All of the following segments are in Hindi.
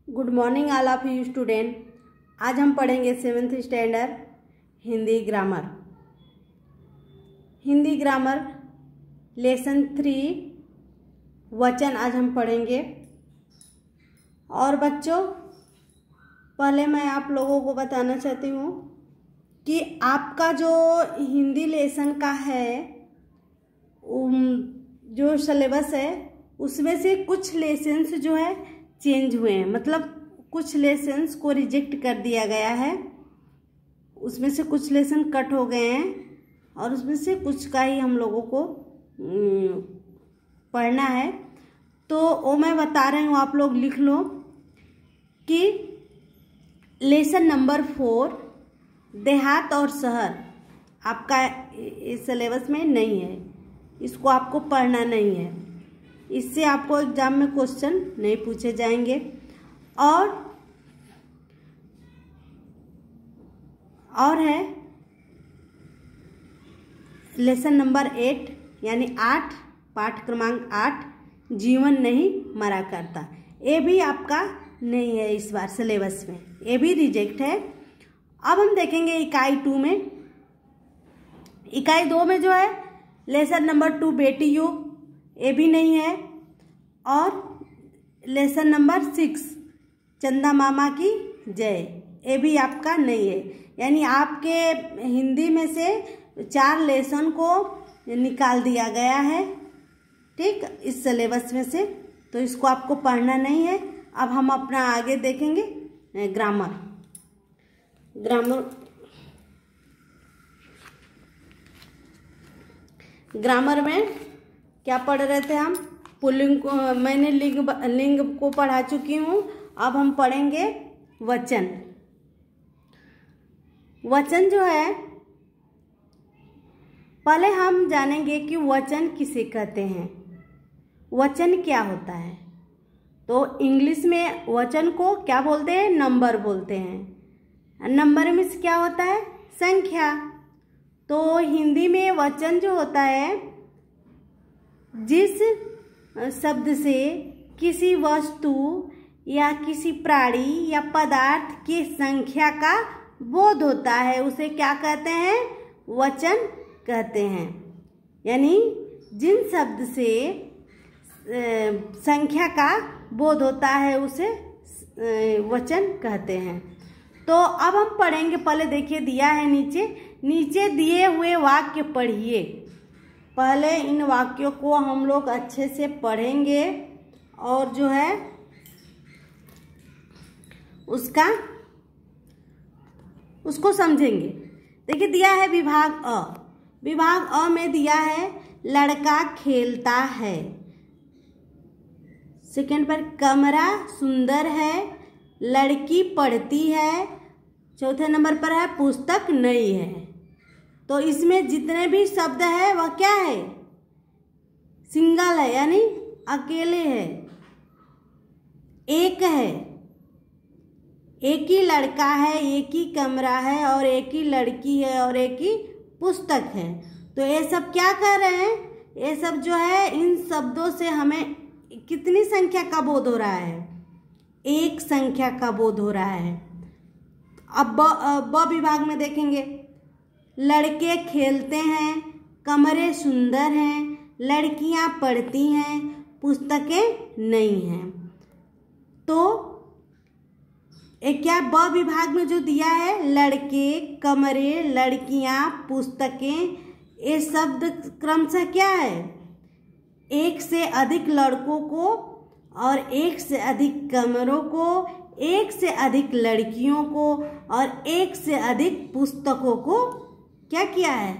Good morning all of you student. आज हम पढ़ेंगे 7th standard Hindi grammar. Hindi grammar lesson 3 वचन आज हम पढ़ेंगे। और बच्चों, पहले मैं आप लोगों को बताना चाहती हूँ कि आपका जो हिंदी लेसन का है जो सिलेबस है उसमें से कुछ लेसन्स जो है चेंज हुए हैं, मतलब कुछ लेसन्स को रिजेक्ट कर दिया गया है। उसमें से कुछ लेसन कट हो गए हैं और उसमें से कुछ का ही हम लोगों को पढ़ना है। तो वो मैं बता रही हूँ, आप लोग लिख लो कि लेसन नंबर 4 देहात और शहर आपका इस सिलेबस में नहीं है, इसको आपको पढ़ना नहीं है। इससे आपको एग्जाम में क्वेश्चन नहीं पूछे जाएंगे। और है लेसन नंबर 8 यानी 8 पाठ क्रमांक 8 जीवन नहीं मरा करता। ये भी आपका नहीं है इस बार सिलेबस में, ये भी रिजेक्ट है। अब हम देखेंगे इकाई 2 में। इकाई 2 में जो है लेसन नंबर 2 बेटी युग, ये भी नहीं है। और लेसन नंबर 6 चंदा मामा की जय, ये भी आपका नहीं है। यानी आपके हिंदी में से 4 लेसन को निकाल दिया गया है, ठीक, इस सिलेबस में से। तो इसको आपको पढ़ना नहीं है। अब हम अपना आगे देखेंगे ग्रामर। ग्रामर में क्या पढ़ रहे थे हम? पुल्लिंग को मैंने लिंग को पढ़ा चुकी हूँ। अब हम पढ़ेंगे वचन। वचन जो है, पहले हम जानेंगे कि वचन किसे कहते हैं, वचन क्या होता है। तो इंग्लिश में वचन को क्या बोलते हैं? नंबर बोलते हैं। नंबर में क्या होता है? संख्या। तो हिंदी में वचन जो होता है, जिस शब्द से किसी वस्तु या किसी प्राणी या पदार्थ की संख्या का बोध होता है, उसे क्या कहते हैं? वचन कहते हैं। यानी जिन शब्द से संख्या का बोध होता है उसे वचन कहते हैं। तो अब हम पढ़ेंगे। पहले देखिए दिया है नीचे दिए हुए वाक्य पढ़िए। पहले इन वाक्यों को हम लोग अच्छे से पढ़ेंगे और जो है उसको समझेंगे। देखिए दिया है विभाग अ। विभाग अ में दिया है लड़का खेलता है। सेकंड पर कमरा सुंदर है, लड़की पढ़ती है। चौथे नंबर पर है पुस्तक नई है। तो इसमें जितने भी शब्द है वह क्या है? सिंगल है, यानी अकेले है, एक है। एक ही लड़का है, एक ही कमरा है और एक ही लड़की है और एक ही पुस्तक है। तो ये सब क्या कह रहे हैं? ये सब जो है, इन शब्दों से हमें कितनी संख्या का बोध हो रहा है? एक संख्या का बोध हो रहा है। अब ब विभाग में देखेंगे, लड़के खेलते हैं, कमरे सुंदर हैं, लड़कियां पढ़ती हैं, पुस्तकें नहीं हैं। तो एक क्या ब विभाग में जो दिया है, लड़के, कमरे, लड़कियां, पुस्तकें, ये शब्द क्रमशः क्या है? एक से अधिक लड़कों को और एक से अधिक कमरों को, एक से अधिक लड़कियों को और एक से अधिक पुस्तकों को क्या किया है?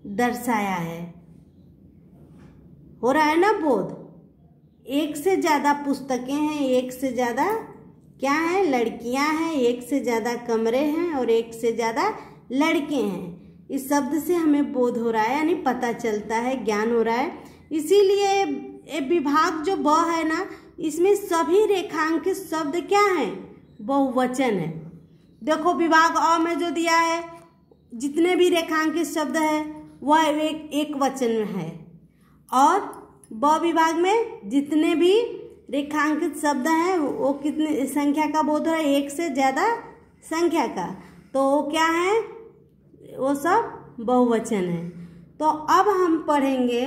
दर्शाया है। हो रहा है ना बोध? एक से ज्यादा पुस्तकें हैं, एक से ज्यादा क्या है? लड़कियां हैं, एक से ज्यादा कमरे हैं और एक से ज्यादा लड़के हैं। इस शब्द से हमें बोध हो रहा है, यानी पता चलता है, ज्ञान हो रहा है। इसीलिए ये विभाग जो ब है ना, इसमें सभी रेखांकित शब्द क्या हैं? बहुवचन है। देखो विभाग अ में जो दिया है, जितने भी रेखांकित शब्द है वह एक वचन में है। और ब विभाग में जितने भी रेखांकित शब्द हैं वो कितने संख्या का बोध है, एक से ज़्यादा संख्या का, तो वो क्या है, वो सब बहुवचन है। तो अब हम पढ़ेंगे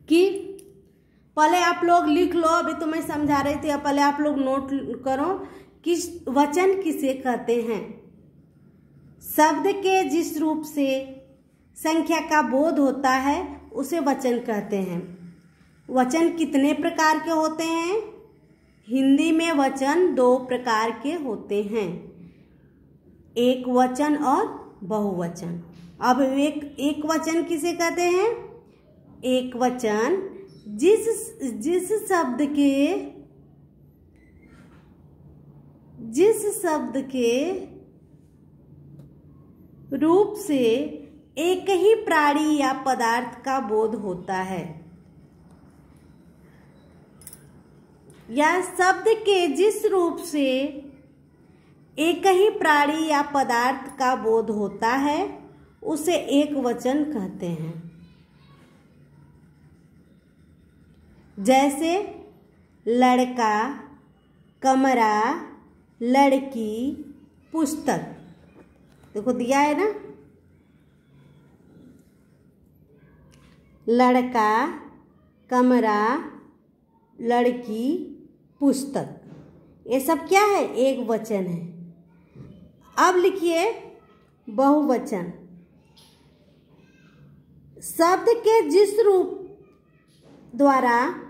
कि पहले आप लोग लिख लो, अभी तो मैं समझा रही थी, पहले आप लोग नोट करो कि वचन किसे कहते हैं। शब्द के जिस रूप से संख्या का बोध होता है उसे वचन कहते हैं। वचन कितने प्रकार के होते हैं? हिंदी में वचन 2 प्रकार के होते हैं, एक वचन और बहुवचन। अब एक वचन किसे कहते हैं? एक वचन जिस शब्द के रूप से एक ही प्राणी या पदार्थ का बोध होता है, या शब्द के जिस रूप से एक ही प्राणी या पदार्थ का बोध होता है उसे एक वचन कहते हैं। जैसे लड़का, कमरा, लड़की, पुस्तक। देखो दिया है ना, लड़का, कमरा, लड़की, पुस्तक, ये सब क्या है? एक वचन है। अब लिखिए बहुवचन। शब्द के जिस रूप द्वारा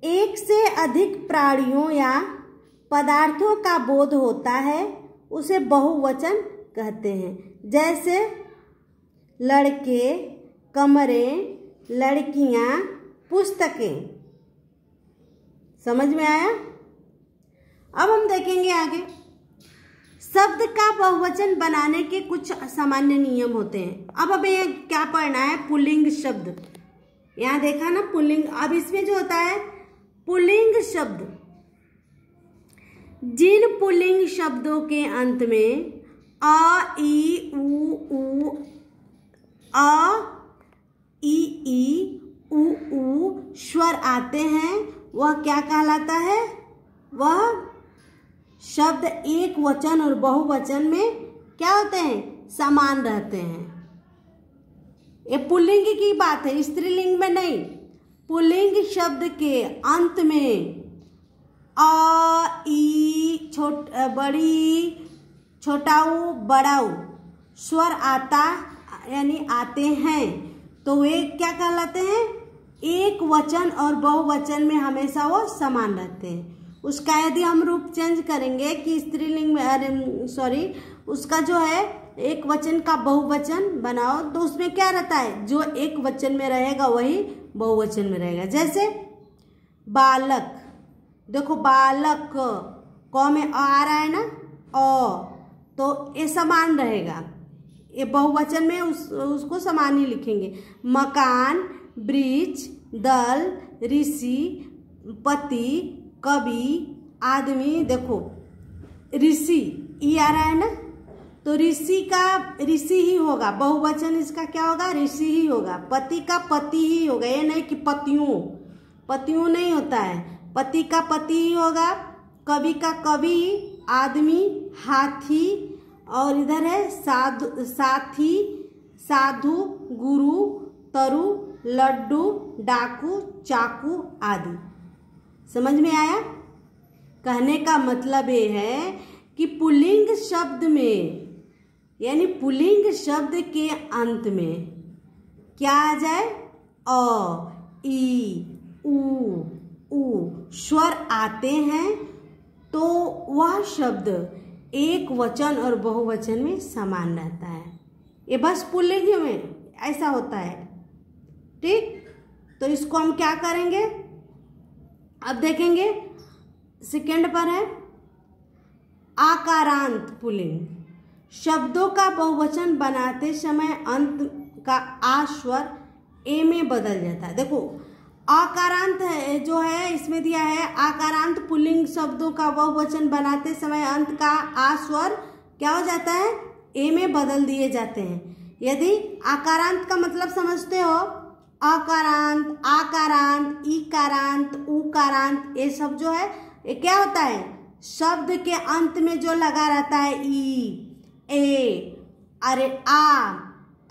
एक से अधिक प्राणियों या पदार्थों का बोध होता है उसे बहुवचन कहते हैं। जैसे लड़के, कमरे, लड़कियां, पुस्तकें। समझ में आया? अब हम देखेंगे आगे। शब्द का बहुवचन बनाने के कुछ सामान्य नियम होते हैं। अब ये क्या पढ़ना है? पुल्लिंग शब्द। यहाँ देखा ना पुल्लिंग। अब इसमें जो होता है पुल्लिंग शब्द, जिन पुल्लिंग शब्दों के अंत में अ, ई, उ, स्वर आते हैं वह क्या कहलाता है? वह शब्द एक वचन और बहुवचन में क्या होते हैं? समान रहते हैं। ये पुल्लिंग की बात है, स्त्रीलिंग में नहीं। पुल्लिंग शब्द के अंत में अ, ई, बड़ी, छोटाऊ, बड़ाऊ स्वर आता यानी आते हैं तो वे क्या कहलाते हैं? एक वचन और बहुवचन में हमेशा वो समान रहते हैं। उसका यदि हम रूप चेंज करेंगे कि स्त्रीलिंग में, उसका जो है एक वचन का बहुवचन बनाओ तो उसमें क्या रहता है? जो एक वचन में रहेगा वही बहुवचन में रहेगा। जैसे बालक, देखो बालक क में आ रहा है ना, तो ये समान रहेगा, ये बहुवचन में उसको समान ही लिखेंगे। मकान, वृक्ष, दल, ऋषि, पति, कवि, आदमी। देखो ऋषि ई आ रहा है ना, तो ऋषि ही होगा, बहुवचन इसका क्या होगा? ऋषि ही होगा। पति का पति ही होगा, ये नहीं कि पतियों नहीं होता है, पति का पति ही होगा। कवि का कवि, आदमी, हाथी, और इधर है साथी, साधु, गुरु, तरु, लड्डू, डाकू, चाकू आदि। समझ में आया? कहने का मतलब ये है कि पुल्लिंग शब्द में यानी पुल्लिंग शब्द के अंत में क्या आ जाए? अ, ई, उ स्वर आते हैं तो वह शब्द एक वचन और बहुवचन में समान रहता है। ये बस पुल्लिंग में ऐसा होता है। ठीक, तो इसको हम क्या करेंगे? अब देखेंगे सेकंड पर है आकारांत पुल्लिंग। शब्दों का बहुवचन बनाते समय अंत का आ स्वर ए में बदल जाता है। देखो आकारांत है जो है, इसमें दिया है आकारांत पुल्लिंग शब्दों का बहुवचन बनाते समय अंत का आ स्वर क्या हो जाता है? ए में बदल दिए जाते हैं। यदि आकारांत का मतलब समझते हो, अकारांत, आकारांत, ईकारांत, उकारांत, ये सब जो है ये क्या होता है, शब्द के अंत में जो लगा रहता है ई, ए, अरे आ,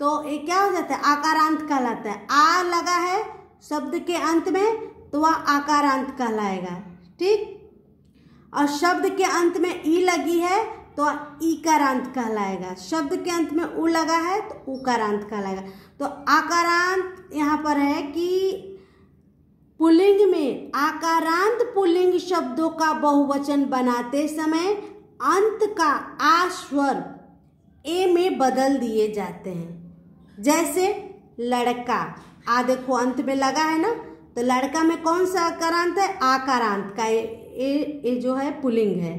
तो ये क्या हो जाता है, आकारांत कहलाता है। आ लगा है शब्द के अंत में तो वह आकारांत कहलाएगा, ठीक। और शब्द के अंत में ई लगी है तो ईकारांत कहलाएगा, शब्द के अंत में उ लगा है तो उकारांत कहलाएगा। तो आकारांत यहाँ पर है कि पुल्लिंग में आकारांत पुल्लिंग शब्दों का बहुवचन बनाते समय अंत का आ स्वर ए में बदल दिए जाते हैं। जैसे लड़का, आ देखो अंत में लगा है ना, तो लड़का में कौन सा आकारांत है, आकारांत का, ए जो है पुल्लिंग है,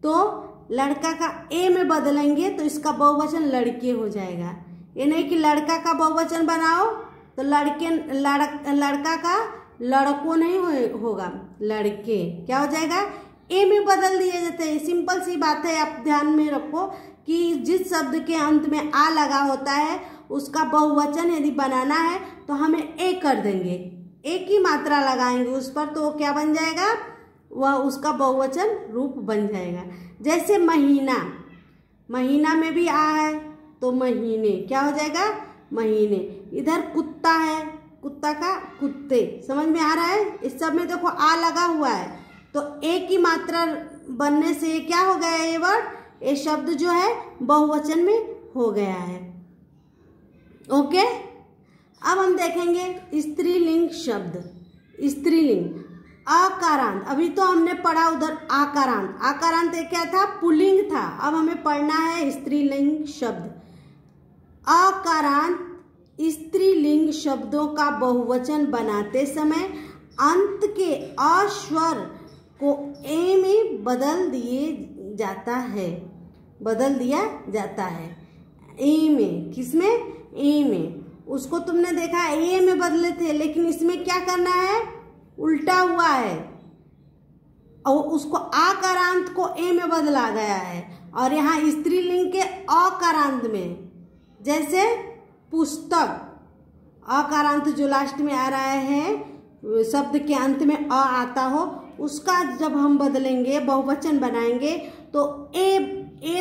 तो लड़का का ए में बदलेंगे तो इसका बहुवचन लड़के हो जाएगा। ये नहीं कि लड़का का बहुवचन बनाओ तो लड़का का लड़कों नहीं होगा, लड़के क्या हो जाएगा, ए में बदल दिए जाते हैं। सिंपल सी बात है, आप ध्यान में रखो कि जिस शब्द के अंत में आ लगा होता है उसका बहुवचन यदि बनाना है तो हमें ए कर देंगे, ए की मात्रा लगाएंगे उस पर, तो क्या बन जाएगा, वह उसका बहुवचन रूप बन जाएगा। जैसे महीना, महीना में भी आ है तो महीने क्या हो जाएगा, महीने। इधर कुत्ता है, कुत्ता का कुत्ते, समझ में आ रहा है। इस सब में देखो आ लगा हुआ है तो ए की मात्रा बनने से क्या हो गया, ये वर्ड, ये शब्द जो है बहुवचन में हो गया है। ओके, अब हम देखेंगे स्त्रीलिंग शब्द। स्त्रीलिंग अकारांत, अभी तो हमने पढ़ा उधर आकारांत, आकारांत क्या था, पुल्लिंग था। अब हमें पढ़ना है स्त्रीलिंग शब्द। अकारांत स्त्रीलिंग शब्दों का बहुवचन बनाते समय अंत के अ स्वर को ए में बदल दिया जाता है, ए में, किसमें, ए में। उसको तुमने देखा ए में बदले थे, लेकिन इसमें क्या करना है, उल्टा हुआ है, और उसको आकारांत को ए में बदला गया है। और यहाँ स्त्रीलिंग के अकारांत में, जैसे पुस्तक, अकारांत जो लास्ट में आ रहा है, शब्द के अंत में अ आता हो, उसका जब हम बदलेंगे, बहुवचन बनाएंगे तो ए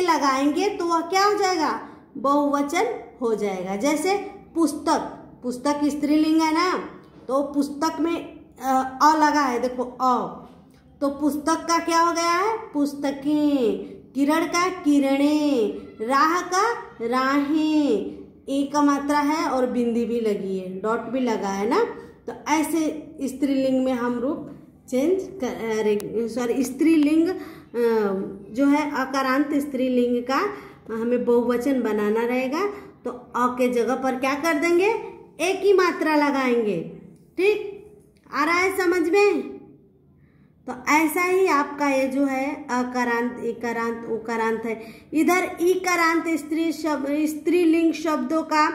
लगाएंगे तो वह क्या हो जाएगा, बहुवचन हो जाएगा। जैसे पुस्तक, पुस्तक स्त्रीलिंग है ना, तो पुस्तक में अ लगा है, देखो अ, तो पुस्तक का क्या हो गया है, पुस्तकें। किरण का किरणें, राह का राहें, ए का मात्रा है और बिंदी भी लगी है, डॉट भी लगा है ना। तो ऐसे स्त्रीलिंग में हम रूप चेंज कर, सॉरी स्त्रीलिंग जो है अकारांत स्त्रीलिंग का हमें बहुवचन बनाना रहेगा, तो अ के जगह पर क्या कर देंगे, ए की मात्रा लगाएंगे। ठीक, आ रहा है समझ में। तो ऐसा ही आपका ये जो है अकारांत, इकारांत, उकारांत है। इधर इकारांत स्त्रीलिंग शब्दों का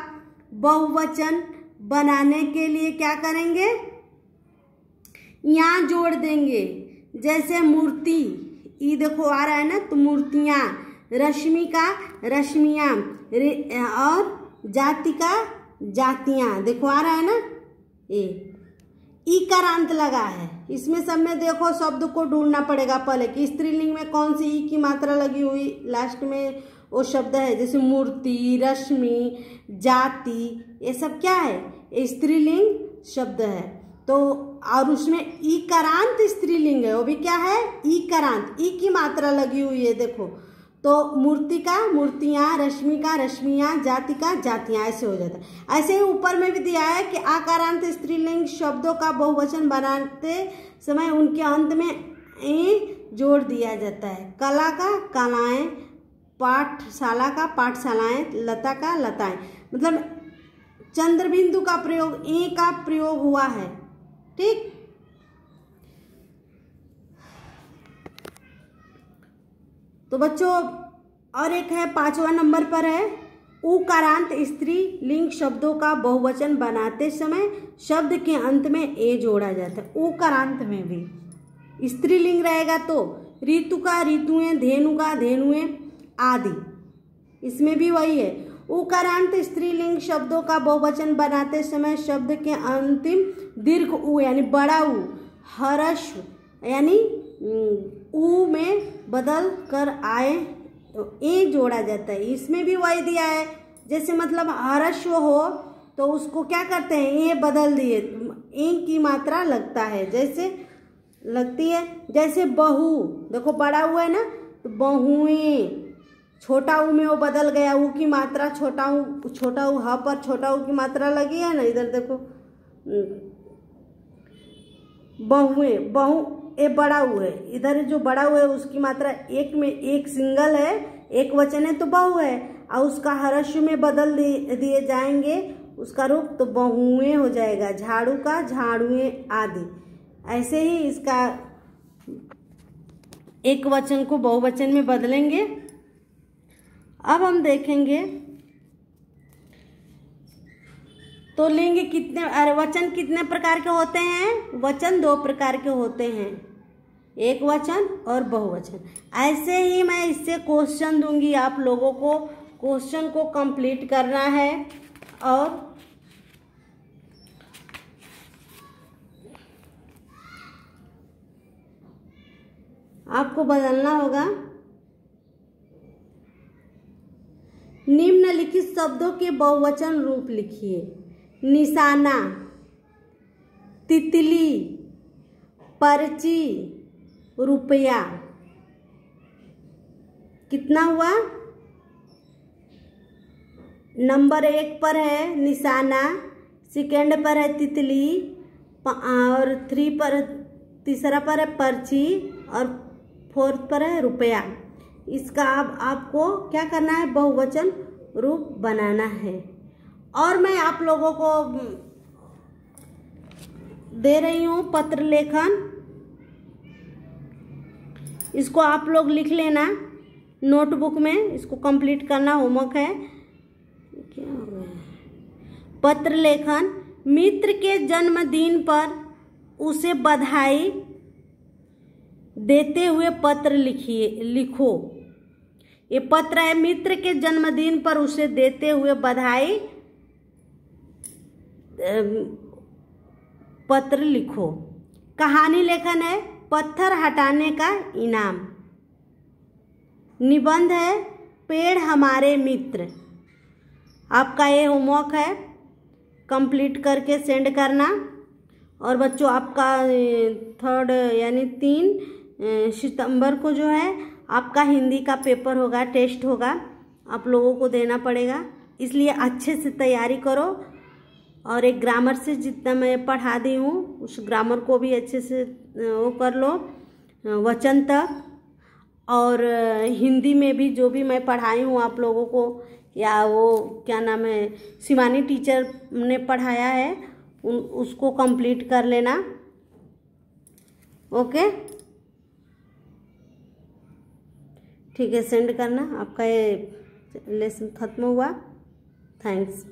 बहुवचन बनाने के लिए क्या करेंगे, यहाँ जोड़ देंगे। जैसे मूर्ति, ई देखो आ रहा है ना, तो मूर्तियाँ, रश्मि का रश्मियाँ, और जाति का जातियाँ, देखो आ रहा है ना, ये ईकारांत लगा है। इसमें सब में देखो शब्द को ढूंढना पड़ेगा पहले कि स्त्रीलिंग में कौन सी ई की मात्रा लगी हुई लास्ट में वो शब्द है। जैसे मूर्ति, रश्मि, जाति, ये सब क्या है, स्त्रीलिंग शब्द है। तो और उसमें ईकारांत स्त्रीलिंग है, वो भी क्या है, ईकारांत, ई की मात्रा लगी हुई है देखो। तो मूर्ति का मूर्तियाँ, रश्मि का रश्मियाँ, जाति का जातियाँ, ऐसे हो जाता है। ऐसे ही ऊपर में भी दिया है कि आकारांत स्त्रीलिंग शब्दों का बहुवचन बनाते समय उनके अंत में ए जोड़ दिया जाता है। कला का कलाएं, पाठशाला का पाठशालाएं, लता का लताएं, मतलब चंद्रबिंदु का प्रयोग, ए का प्रयोग हुआ है। ठीक, तो बच्चों और एक है 5वां नंबर पर है उकारांत स्त्रीलिंग शब्दों का बहुवचन बनाते समय शब्द के अंत में ए जोड़ा जाता है। उकारांत में भी स्त्रीलिंग रहेगा तो ऋतु का ऋतुएं, धेनु का धेनुएं आदि, इसमें भी वही है। उकारांत स्त्रीलिंग शब्दों का बहुवचन बनाते समय शब्द के अंतिम दीर्घ उ यानी बड़ा उ हर्षव यानी उ में बदल कर आए ए जोड़ा जाता है। इसमें भी वही दिया है, जैसे मतलब हर्षव हो तो उसको क्या करते हैं, ए बदल दिए, ए की मात्रा लगता है, जैसे लगती है। जैसे बहु, देखो बड़ा हुआ है ना, तो बहुएं, छोटा ऊ में वो बदल गया, ऊ की मात्रा छोटा ऊ ह पर छोटा ऊ की मात्रा लगी है ना, इधर देखो बहुएं, बहु ए बड़ा ऊ है, इधर जो बड़ा ऊ है उसकी मात्रा एक में, एक सिंगल है, एक वचन है तो बहु है, और उसका हर्ष में बदल दिए जाएंगे उसका रूप, तो बहुएं हो जाएगा, झाड़ू का झाड़ुएं आदि। ऐसे ही इसका एक वचन को बहुवचन में बदलेंगे। अब हम देखेंगे तो लिंग कितने, अरे वचन कितने प्रकार के होते हैं, वचन 2 प्रकार के होते हैं, एक वचन और बहुवचन। ऐसे ही मैं इससे क्वेश्चन दूंगी, आप लोगों को क्वेश्चन को कंप्लीट करना है और आपको बदलना होगा। निम्नलिखित शब्दों के बहुवचन रूप लिखिए। निशाना, तितली, पर्ची, रुपया। कितना हुआ? नंबर 1 पर है निशाना, सेकंड पर है तितली, और 3 पर, तीसरा पर है पर्ची, और 4th पर है रुपया। इसका अब आपको क्या करना है, बहुवचन रूप बनाना है। और मैं आप लोगों को दे रही हूँ पत्र लेखन, इसको आप लोग लिख लेना नोटबुक में, इसको कंप्लीट करना होमवर्क है। क्या हो गया? पत्र लेखन, मित्र के जन्मदिन पर उसे बधाई देते हुए पत्र लिखो। ये पत्र है, मित्र के जन्मदिन पर उसे देते हुए बधाई पत्र लिखो। कहानी लेखन है, पत्थर हटाने का इनाम। निबंध है, पेड़ हमारे मित्र। आपका ये होमवर्क है, कंप्लीट करके सेंड करना। और बच्चों आपका 3 यानी 3 सितंबर को जो है आपका हिंदी का पेपर होगा, टेस्ट होगा, आप लोगों को देना पड़ेगा, इसलिए अच्छे से तैयारी करो। और एक ग्रामर से जितना मैं पढ़ा दी हूँ उस ग्रामर को भी अच्छे से वो कर लो, वचन तक। और हिंदी में भी जो भी मैं पढ़ाई हूँ आप लोगों को, या वो क्या नाम है, शिवानी टीचर ने पढ़ाया है, उसको कंप्लीट कर लेना। ओके, ठीक है, सेंड करना। आपका ये लेसन खत्म हुआ। थैंक्स।